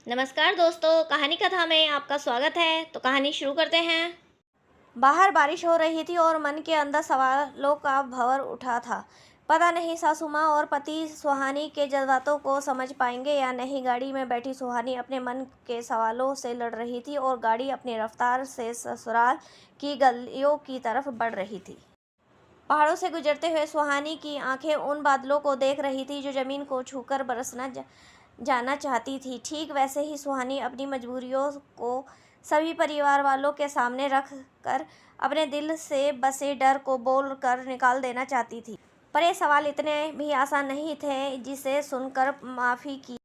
नमस्कार दोस्तों, कहानी कथा में आपका स्वागत है। तो कहानी शुरू करते हैं। बाहर बारिश हो रही थी और मन के अंदर सवालों का भंवर उठा था। पता नहीं सासू माँ और पति सुहानी के जज्बातों को समझ पाएंगे या नहीं। गाड़ी में बैठी सुहानी अपने मन के सवालों से लड़ रही थी और गाड़ी अपनी रफ्तार से ससुराल की गलियों की तरफ बढ़ रही थी। पहाड़ों से गुजरते हुए सुहानी की आंखें उन बादलों को देख रही थी जो जमीन को छूकर बरसना जाना चाहती थी। ठीक वैसे ही सुहानी अपनी मजबूरियों को सभी परिवार वालों के सामने रख कर अपने दिल से बसे डर को बोल कर निकाल देना चाहती थी। पर ये सवाल इतने भी आसान नहीं थे जिसे सुनकर माफ़ी की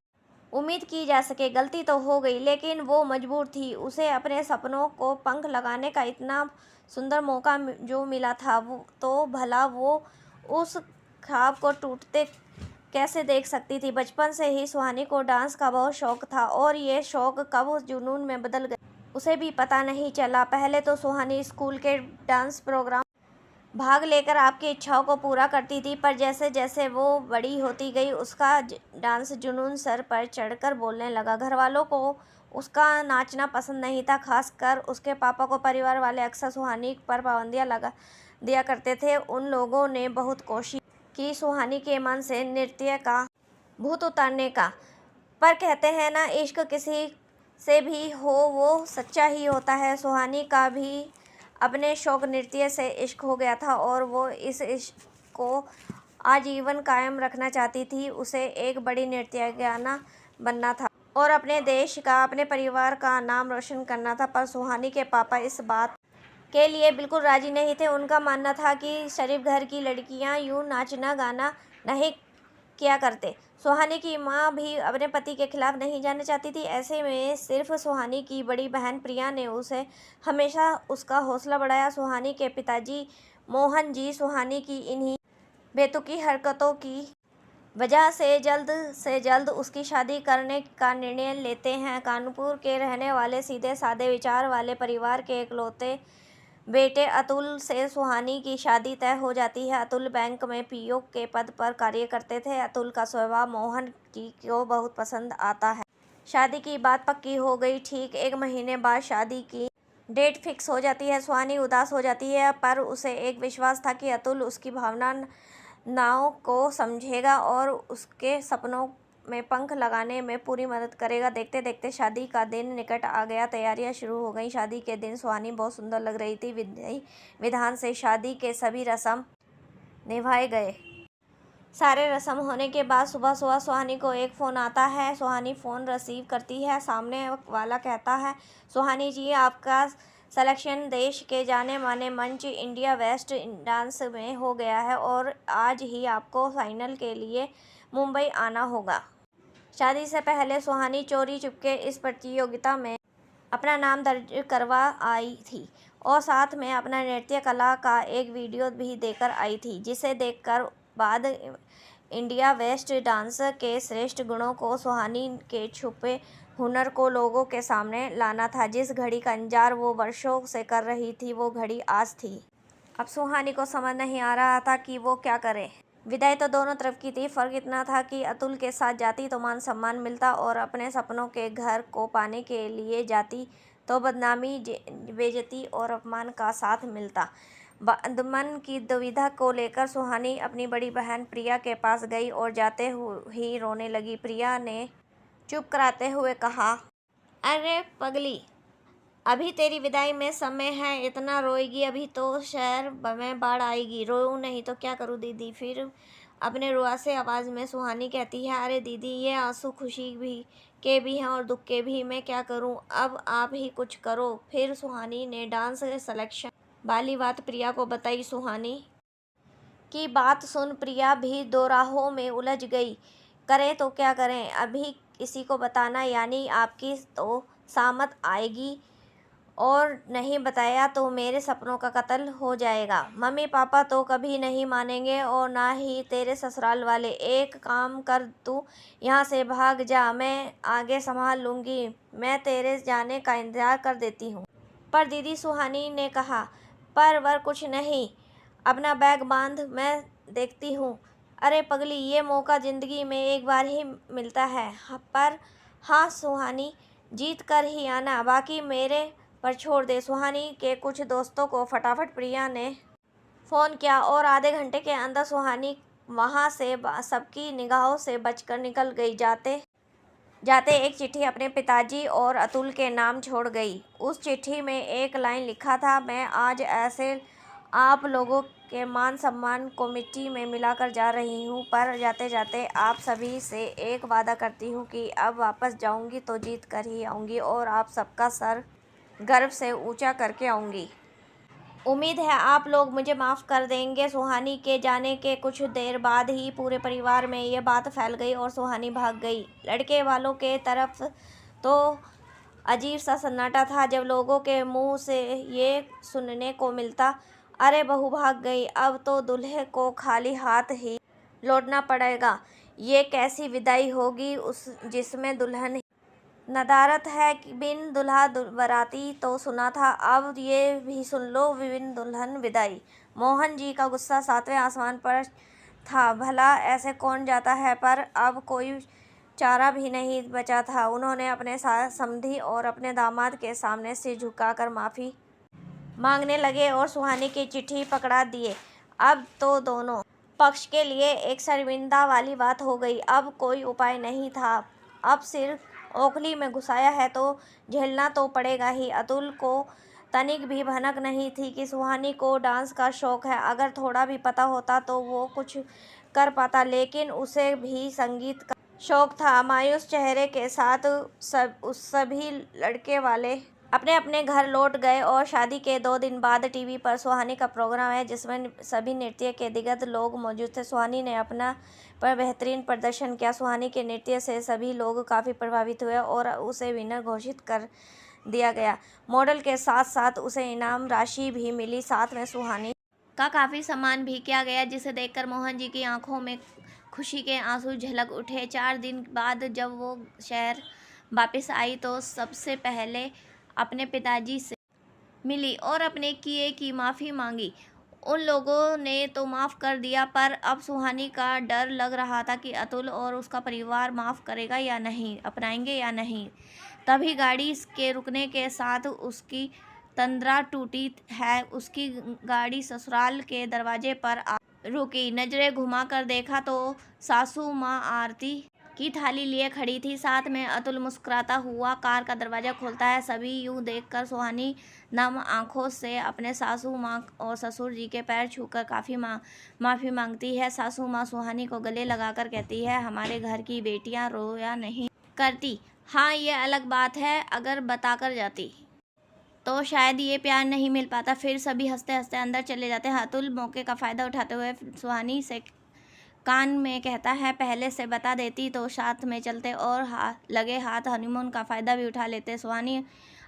उम्मीद की जा सके। गलती तो हो गई, लेकिन वो मजबूर थी। उसे अपने सपनों को पंख लगाने का इतना सुंदर मौका जो मिला था, वो तो भला वो उस ख्वाब को टूटते कैसे देख सकती थी। बचपन से ही सुहानी को डांस का बहुत शौक था और ये शौक कब जुनून में बदल गया उसे भी पता नहीं चला। पहले तो सुहानी स्कूल के डांस प्रोग्राम भाग लेकर आपकी इच्छाओं को पूरा करती थी, पर जैसे जैसे वो बड़ी होती गई उसका डांस जुनून सर पर चढ़कर बोलने लगा। घर वालों को उसका नाचना पसंद नहीं था, खासकर उसके पापा को। परिवार वाले अक्सर सुहानी पर पाबंदियां लगा दिया करते थे। उन लोगों ने बहुत कोशिश की सुहानी के मन से नृत्य का भूत उतारने का, पर कहते हैं ना, इश्क किसी से भी हो वो सच्चा ही होता है। सुहानी का भी अपने शौक नृत्य से इश्क हो गया था और वो इस इश्क को आजीवन कायम रखना चाहती थी। उसे एक बड़ी नृत्यगाना बनना था और अपने देश का, अपने परिवार का नाम रोशन करना था। पर सुहानी के पापा इस बात के लिए बिल्कुल राजी नहीं थे। उनका मानना था कि शरीफ घर की लड़कियां यूं नाचना गाना नहीं किया करते। सुहानी की माँ भी अपने पति के खिलाफ नहीं जाना चाहती थी। ऐसे में सिर्फ सुहानी की बड़ी बहन प्रिया ने उसे हमेशा उसका हौसला बढ़ाया। सुहानी के पिताजी मोहन जी सुहानी की इन्हीं बेतुकी हरकतों की वजह से जल्द उसकी शादी करने का निर्णय लेते हैं। कानपुर के रहने वाले सीधे साधे विचार वाले परिवार के इकलौते बेटे अतुल से सुहानी की शादी तय हो जाती है। अतुल बैंक में पीओ के पद पर कार्य करते थे। अतुल का स्वभाव मोहन जी को बहुत पसंद आता है। शादी की बात पक्की हो गई। ठीक 1 महीने बाद शादी की डेट फिक्स हो जाती है। सुहानी उदास हो जाती है, पर उसे एक विश्वास था कि अतुल उसकी भावनाओं को समझेगा और उसके सपनों में पंख लगाने में पूरी मदद करेगा। देखते देखते शादी का दिन निकट आ गया। तैयारियां शुरू हो गईं। शादी के दिन सुहानी बहुत सुंदर लग रही थी। विधि विधान से शादी के सभी रस्म निभाए गए। सारे रस्म होने के बाद सुबह सुबह सुहानी को एक फ़ोन आता है। सुहानी फ़ोन रिसीव करती है। सामने वाला कहता है, सुहानी जी, आपका सिलेक्शन देश के जाने माने मंच इंडिया वेस्ट डांस में हो गया है और आज ही आपको फाइनल के लिए मुंबई आना होगा। शादी से पहले सुहानी चोरी चुपके इस प्रतियोगिता में अपना नाम दर्ज करवा आई थी और साथ में अपना नृत्य कला का एक वीडियो भी देकर आई थी, जिसे देखकर बाद इंडिया वेस्ट डांस के श्रेष्ठ गुणों को, सुहानी के छुपे हुनर को लोगों के सामने लाना था। जिस घड़ी का इंतजार वो वर्षों से कर रही थी, वो घड़ी आज थी। अब सुहानी को समझ नहीं आ रहा था कि वो क्या करे। विदाई तो दोनों तरफ की थी। फर्क इतना था कि अतुल के साथ जाती तो मान सम्मान मिलता और अपने सपनों के घर को पाने के लिए जाती तो बदनामी, बेइज्जती और अपमान का साथ मिलता। मन की दुविधा को लेकर सुहानी अपनी बड़ी बहन प्रिया के पास गई और जाते ही रोने लगी। प्रिया ने चुप कराते हुए कहा, अरे पगली, अभी तेरी विदाई में समय है, इतना रोएगी? अभी तो शहर में बाढ़ आएगी। रोऊं नहीं तो क्या करूं दीदी? फिर अपने रुआसे आवाज़ में सुहानी कहती है, अरे दीदी, ये आंसू खुशी के भी हैं और दुख के भी। मैं क्या करूं? अब आप ही कुछ करो। फिर सुहानी ने डांस सिलेक्शन वाली बात प्रिया को बताई। सुहानी की बात सुन प्रिया भी दो राहों में उलझ गई। करें तो क्या करें? अभी किसी को बताना यानी आपकी तो सामत आएगी और नहीं बताया तो मेरे सपनों का कत्ल हो जाएगा। मम्मी पापा तो कभी नहीं मानेंगे और ना ही तेरे ससुराल वाले। एक काम कर, तू यहाँ से भाग जा, मैं आगे संभाल लूँगी। मैं तेरे जाने का इंतज़ार कर देती हूँ। पर दीदी, सुहानी ने कहा, पर वर कुछ नहीं, अपना बैग बांध, मैं देखती हूँ। अरे पगली, ये मौका ज़िंदगी में एक बार ही मिलता है, पर हाँ सुहानी, जीत कर ही आना, बाकी मेरे पर छोड़ दे। सुहानी के कुछ दोस्तों को फटाफट प्रिया ने फ़ोन किया और आधे घंटे के अंदर सुहानी वहाँ से सबकी निगाहों से बचकर निकल गई। जाते जाते एक चिट्ठी अपने पिताजी और अतुल के नाम छोड़ गई। उस चिट्ठी में एक लाइन लिखा था, मैं आज ऐसे आप लोगों के मान सम्मान को मिट्टी में मिलाकर जा रही हूँ, पर जाते जाते आप सभी से एक वादा करती हूँ कि अब वापस जाऊँगी तो जीत कर ही आऊँगी और आप सबका सर गर्व से ऊंचा करके आऊँगी। उम्मीद है आप लोग मुझे माफ़ कर देंगे। सुहानी के जाने के कुछ देर बाद ही पूरे परिवार में ये बात फैल गई और सुहानी भाग गई। लड़के वालों के तरफ तो अजीब सा सन्नाटा था जब लोगों के मुंह से ये सुनने को मिलता, अरे बहू भाग गई, अब तो दूल्हे को खाली हाथ ही लौटना पड़ेगा। ये कैसी विदाई होगी उस जिसमें दुल्हन नदारत है कि बिन दुल्हा बाराती तो सुना था, अब ये भी सुन लो बिन दुल्हन विदाई। मोहन जी का गुस्सा सातवें आसमान पर था। भला ऐसे कौन जाता है, पर अब कोई चारा भी नहीं बचा था। उन्होंने अपने समधी और अपने दामाद के सामने सिर झुकाकर माफ़ी मांगने लगे और सुहानी की चिट्ठी पकड़ा दिए। अब तो दोनों पक्ष के लिए एक शर्मिंदा वाली बात हो गई। अब कोई उपाय नहीं था। अब सिर ओखली में घुसाया है तो झेलना तो पड़ेगा ही। अतुल को तनिक भी भनक नहीं थी कि सुहानी को डांस का शौक है। अगर थोड़ा भी पता होता तो वो कुछ कर पाता, लेकिन उसे भी संगीत का शौक था। मायूस चेहरे के साथ सभी लड़के वाले अपने अपने घर लौट गए और शादी के 2 दिन बाद टीवी पर सुहानी का प्रोग्राम है जिसमें सभी नृत्य के दिग्गज लोग मौजूद थे। सुहानी ने अपना पर बेहतरीन प्रदर्शन किया। सुहानी के नृत्य से सभी लोग काफ़ी प्रभावित हुए और उसे विनर घोषित कर दिया गया। मॉडल के साथ साथ उसे इनाम राशि भी मिली। साथ में सुहानी का काफ़ी सम्मान भी किया गया, जिसे देखकर मोहन जी की आंखों में खुशी के आंसू झलक उठे। 4 दिन बाद जब वो शहर वापस आई तो सबसे पहले अपने पिताजी से मिली और अपने किए की माफ़ी मांगी। उन लोगों ने तो माफ़ कर दिया, पर अब सुहानी का डर लग रहा था कि अतुल और उसका परिवार माफ़ करेगा या नहीं, अपनाएंगे या नहीं। तभी गाड़ी के रुकने के साथ उसकी तंद्रा टूटी है। उसकी गाड़ी ससुराल के दरवाजे पर रुकी। नजरें घुमाकर देखा तो सासू माँ आरती की थाली लिए खड़ी थी। साथ में अतुल मुस्कुराता हुआ कार का दरवाज़ा खोलता है। सभी यूं देखकर सुहानी नम आंखों से अपने सासू माँ और ससुर जी के पैर छूकर काफ़ी माफ़ी मांगती है। सासू माँ सुहानी को गले लगाकर कहती है, हमारे घर की बेटियाँ रोया नहीं करती। हाँ, ये अलग बात है, अगर बताकर जाती तो शायद ये प्यार नहीं मिल पाता। फिर सभी हंसते हंसते अंदर चले जाते हैं। अतुल मौके का फ़ायदा उठाते हुए सुहानी से कान में कहता है, पहले से बता देती तो साथ में चलते और लगे हाथ हनीमून का फ़ायदा भी उठा लेते। सुहानी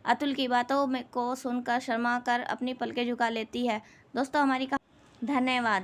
अतुल की बातों को सुनकर शर्मा कर अपनी पलकें झुका लेती है। दोस्तों, हमारी धन्यवाद।